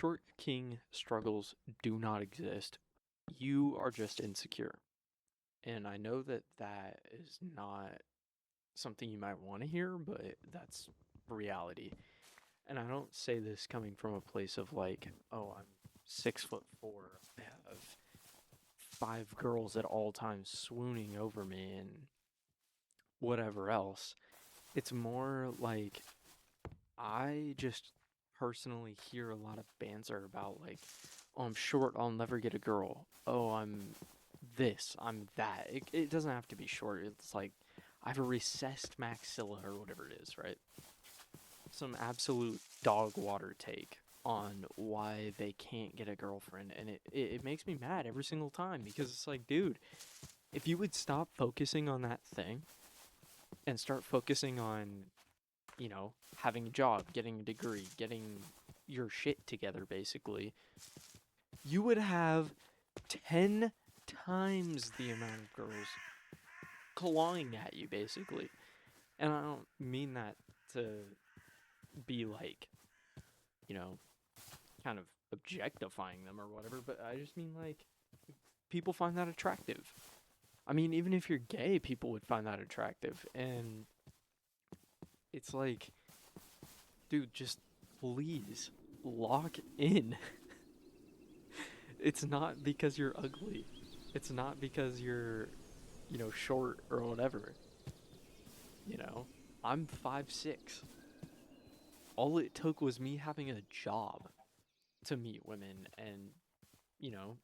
Short king struggles do not exist. You are just insecure. And I know that that is not something you might want to hear, but that's reality. And I don't say this coming from a place of like, oh, I'm 6'4", I have five girls at all times swooning over me and whatever else. It's more like I just personally hear a lot of banter about like, oh, I'm short, I'll never get a girl. Oh, I'm this, I'm that. It doesn't have to be short. It's like I have a recessed maxilla or whatever it is, right? Some absolute dog water take on why they can't get a girlfriend, and it makes me mad every single time because it's like, dude, if you would stop focusing on that thing and start focusing on, having a job, getting a degree, getting your shit together, basically, you would have 10 times the amount of girls clawing at you, basically. And I don't mean that to be like, you know, kind of objectifying them or whatever, but I just mean like people find that attractive. I mean, even if you're gay, people would find that attractive. And it's like, dude, just please lock in. It's not because you're ugly. It's not because you're, short or whatever. You know, I'm 5'6". All it took was me having a job to meet women and, you know,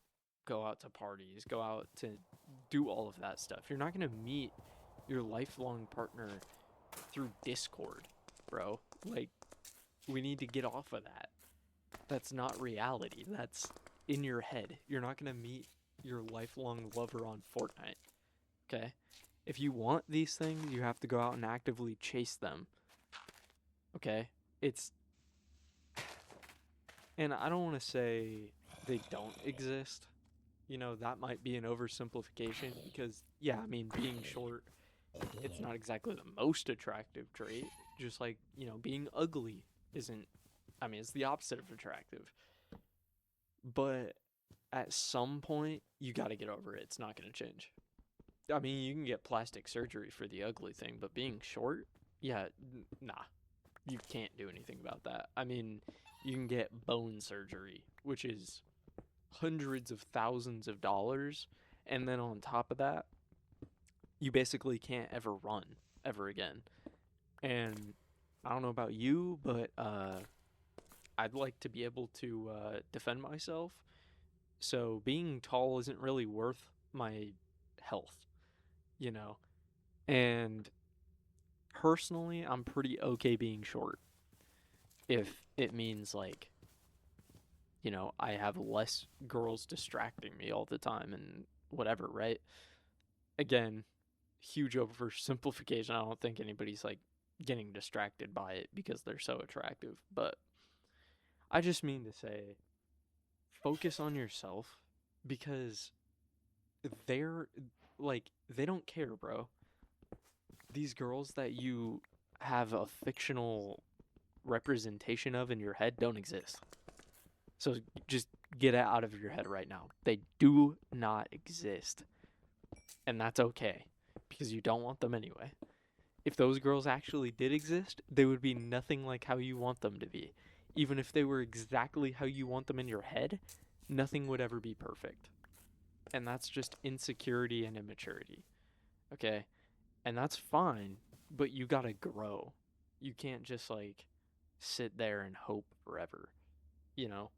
go out to parties, go out to do all of that stuff. You're not going to meet your lifelong partner through Discord, bro. Like, we need to get off of that. That's not reality. That's in your head. You're not going to meet your lifelong lover on Fortnite, okay? If you want these things, you have to go out and actively chase them, okay? It's, and I don't want to say they don't exist. That might be an oversimplification because, yeah, I mean, being short, it's not exactly the most attractive trait. Just like, being ugly isn't, I mean, it's the opposite of attractive. But at some point, you got to get over it. It's not going to change. I mean, you can get plastic surgery for the ugly thing, but being short, yeah, nah, you can't do anything about that. I mean, you can get bone surgery, which is hundreds of thousands of dollars, and then on top of that, you basically can't ever run ever again. And I don't know about you, but I'd like to be able to defend myself. So being tall isn't really worth my health, you know. And personally, I'm pretty okay being short if it means like, I have less girls distracting me all the time and whatever, right? Again, huge oversimplification. I don't think anybody's like getting distracted by it because they're so attractive, but I just mean to say focus on yourself because they're like they don't care, bro. These girls that you have a fictional representation of in your head don't exist. So just get it out of your head right now. They do not exist. And that's okay because you don't want them anyway. If those girls actually did exist, they would be nothing like how you want them to be. Even if they were exactly how you want them in your head, nothing would ever be perfect. And that's just insecurity and immaturity. Okay? And that's fine, but you gotta grow. You can't just like sit there and hope forever. You know?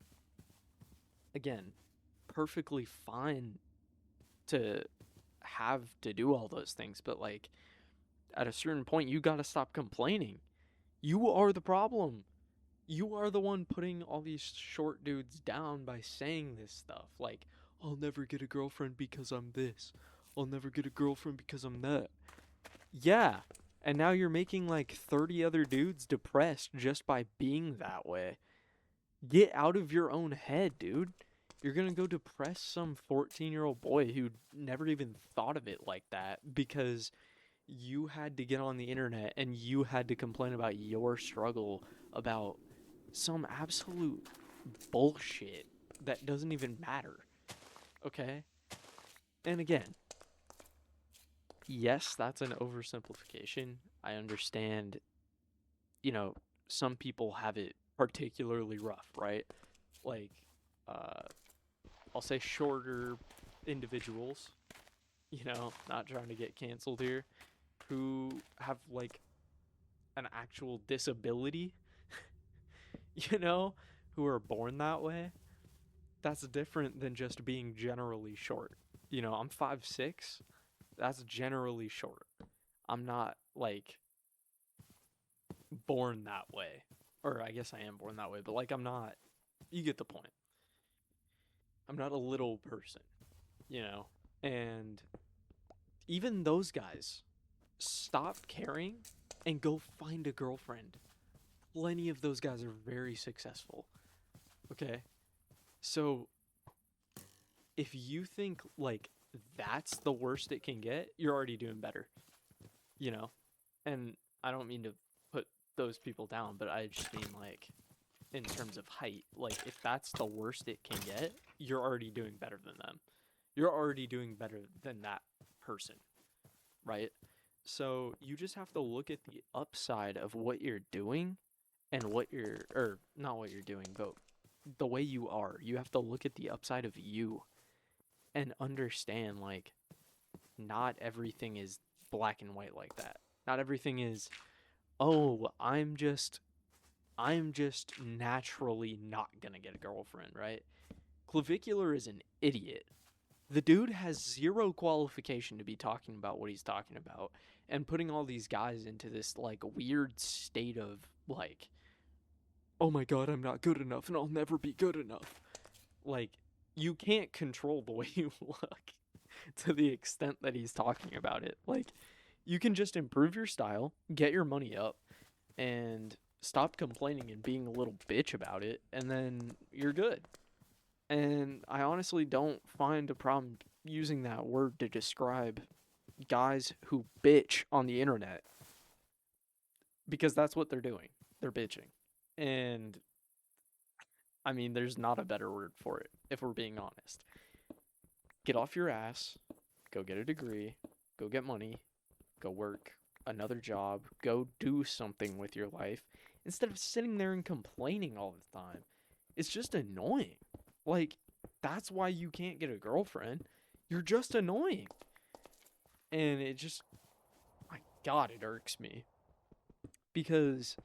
Again, perfectly fine to have to do all those things, but like at a certain point, you gotta stop complaining. You are the problem. You are the one putting all these short dudes down by saying this stuff. Like, I'll never get a girlfriend because I'm this. I'll never get a girlfriend because I'm that. Yeah. And now you're making like 30 other dudes depressed just by being that way. Get out of your own head, dude. You're gonna go depress some 14-year-old boy who never even thought of it like that because you had to get on the internet and you had to complain about your struggle about some absolute. bullshit that doesn't even matter. Okay? And again, yes, that's an oversimplification. I understand, you know, some people have it particularly rough, right? Like, uh, I'll say shorter individuals, not trying to get canceled here, who have like an actual disability, you know, who are born that way. That's different than just being generally short. I'm 5'6". That's generally short. I'm not like born that way. Or I guess I am born that way, but like I'm not, you get the point. I'm not a little person, you know? And even those guys stop caring and go find a girlfriend. Plenty of those guys are very successful. Okay? So if you think like that's the worst it can get, you're already doing better. You know? And I don't mean to put those people down, but I just mean like in terms of height. Like if that's the worst it can get, you're already doing better than them. You're already doing better than that person, right? So you just have to look at the upside of what you're doing and or not what you're doing, but the way you are. You have to look at the upside of you and understand like not everything is black and white like that. Not everything is, oh, I'm just naturally not gonna get a girlfriend, right? Clavicular is an idiot. The dude has zero qualification to be talking about what he's talking about and putting all these guys into this like weird state of like, oh my god, I'm not good enough and I'll never be good enough. Like, you can't control the way you look to the extent that he's talking about it. Like, you can just improve your style, get your money up, and stop complaining and being a little bitch about it, and then you're good. And I honestly don't find a problem using that word to describe guys who bitch on the internet because that's what they're doing. They're bitching. And I mean, there's not a better word for it if we're being honest. Get off your ass, go get a degree, go get money, go work another job, go do something with your life instead of sitting there and complaining all the time. It's just annoying. Like, that's why you can't get a girlfriend. You're just annoying. And it just, my God, it irks me. Because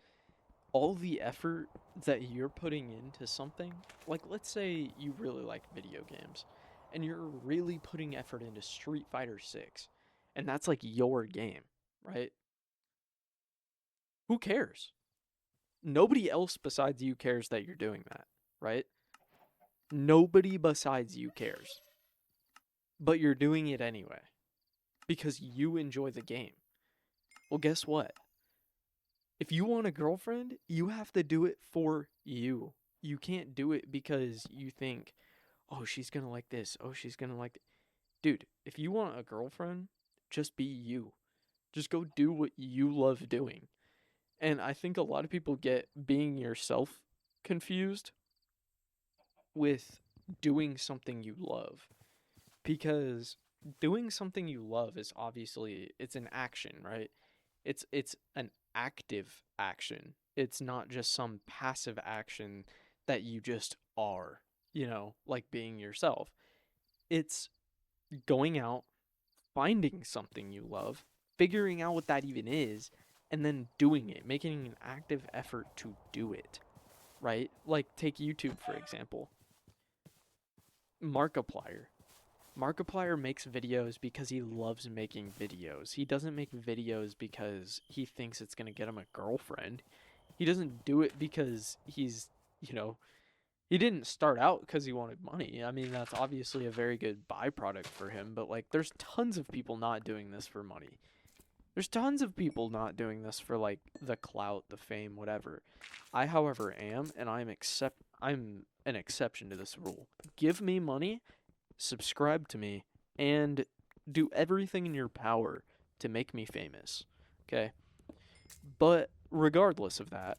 all the effort that you're putting into something, like let's say you really like video games, and you're really putting effort into Street Fighter 6, and that's like your game, right? Who cares? Nobody else besides you cares that you're doing that, right? Nobody besides you cares. But you're doing it anyway because you enjoy the game. Well, guess what? If you want a girlfriend, you have to do it for you. You can't do it because you think, oh, she's going to like this. Oh, she's going to like. Dude, if you want a girlfriend, just be you. Just go do what you love doing. And I think a lot of people get being yourself confused with doing something you love. Because doing something you love is obviously it's an action, right? It's an active action. It's not just some passive action that you just are, like being yourself. It's going out, finding something you love, figuring out what that even is, and then doing it, making an active effort to do it, right? Like take YouTube for example. Markiplier. Markiplier makes videos because he loves making videos. He doesn't make videos because he thinks it's going to get him a girlfriend. He doesn't do it because he didn't start out because he wanted money. I mean, that's obviously a very good byproduct for him, but like there's tons of people not doing this for money. There's tons of people not doing this for like the clout, the fame, whatever. I, however, am, and I'm an exception to this rule. Give me money, subscribe to me, and do everything in your power to make me famous. Okay? But regardless of that,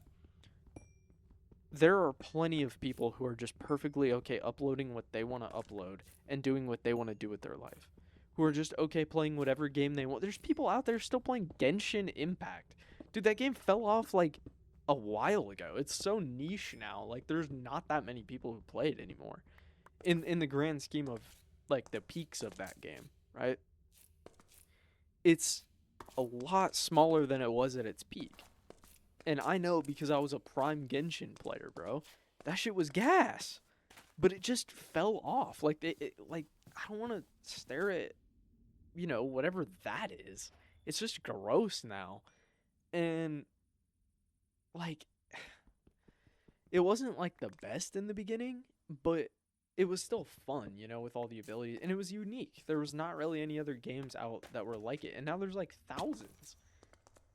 there are plenty of people who are just perfectly okay uploading what they want to upload and doing what they want to do with their life. Who are just okay playing whatever game they want. There's people out there still playing Genshin Impact. Dude, that game fell off like a while ago. It's so niche now. Like there's not that many people who play it anymore. In the grand scheme of like the peaks of that game, right? It's a lot smaller than it was at its peak. And I know because I was a prime Genshin player, bro. That shit was gas. But it just fell off. Like like I don't want to stare at, whatever that is. It's just gross now. And like it wasn't like the best in the beginning, but it was still fun, with all the abilities, and it was unique. There was not really any other games out that were like it, and now there's like thousands.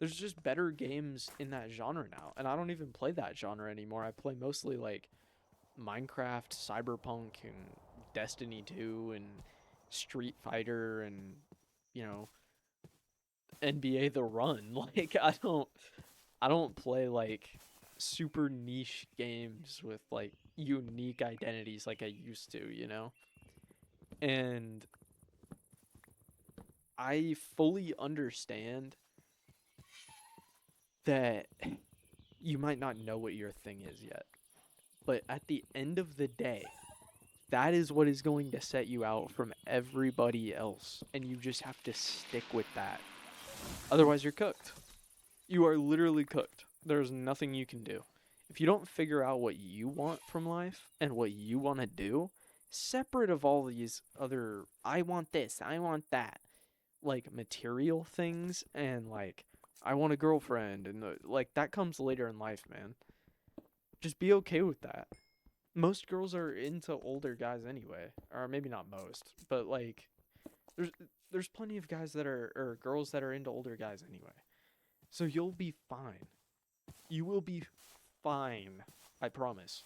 There's just better games in that genre now, and I don't even play that genre anymore. I play mostly like Minecraft, Cyberpunk, and Destiny 2, and Street Fighter, and you know NBA The Run. Like I don't play like super niche games with like unique identities like I used to. And I fully understand that you might not know what your thing is yet. But at the end of the day, that is what is going to set you out from everybody else. And you just have to stick with that. Otherwise, you're cooked. You are literally cooked. There's nothing you can do. If you don't figure out what you want from life and what you want to do, separate of all these other, I want this, I want that, like material things, and like, I want a girlfriend, and like, that comes later in life, man. Just be okay with that. Most girls are into older guys anyway. Or maybe not most, but like, there's there's plenty of guys that are, or girls that are into older guys anyway. So you'll be fine. You will be fine. I promise.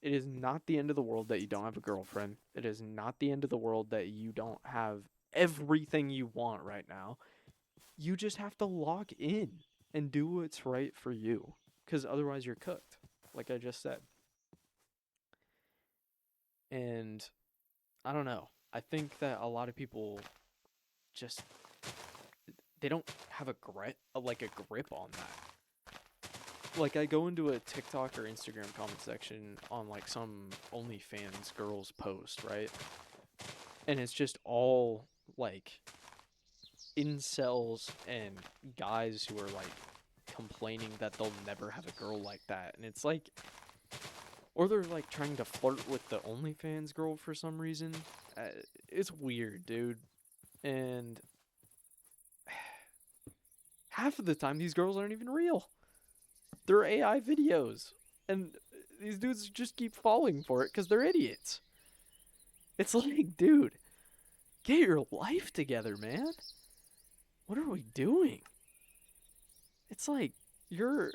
It is not the end of the world that you don't have a girlfriend. It is not the end of the world that you don't have everything you want right now. You just have to lock in and do what's right for you. Because otherwise, you're cooked, like I just said. And I don't know. I think that a lot of people just they don't have a grip on that. Like I go into a TikTok or Instagram comment section on like some OnlyFans girls post, right? And it's just all like incels and guys who are like complaining that they'll never have a girl like that. And it's like, or they're like trying to flirt with the OnlyFans girl for some reason. It's weird, dude. And half of the time, these girls aren't even real. They're AI videos. And these dudes just keep falling for it because they're idiots. It's like, dude, get your life together, man. What are we doing? It's like, you're.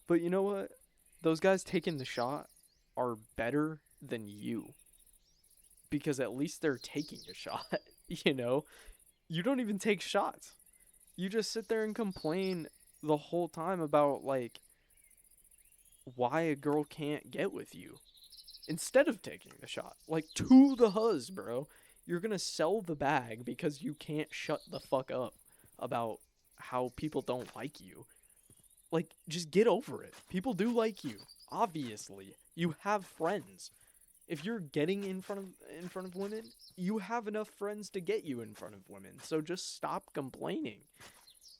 But you know what? Those guys taking the shot are better than you. Because at least they're taking a shot, you know? You don't even take shots. You just sit there and complain the whole time about, like, why a girl can't get with you instead of taking the shot. Like, to the huzz, bro. You're gonna sell the bag because you can't shut the fuck up about how people don't like you. Like, just get over it. People do like you. Obviously. You have friends. If you're getting in front of women, you have enough friends to get you in front of women. So just stop complaining.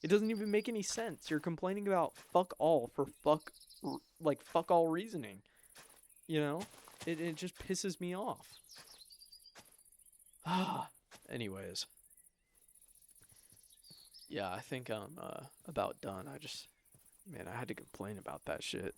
It doesn't even make any sense. You're complaining about fuck all for fuck all reasoning. You know? It just pisses me off. Ah. Anyways. Yeah, I think I'm about done. Man, I had to complain about that shit.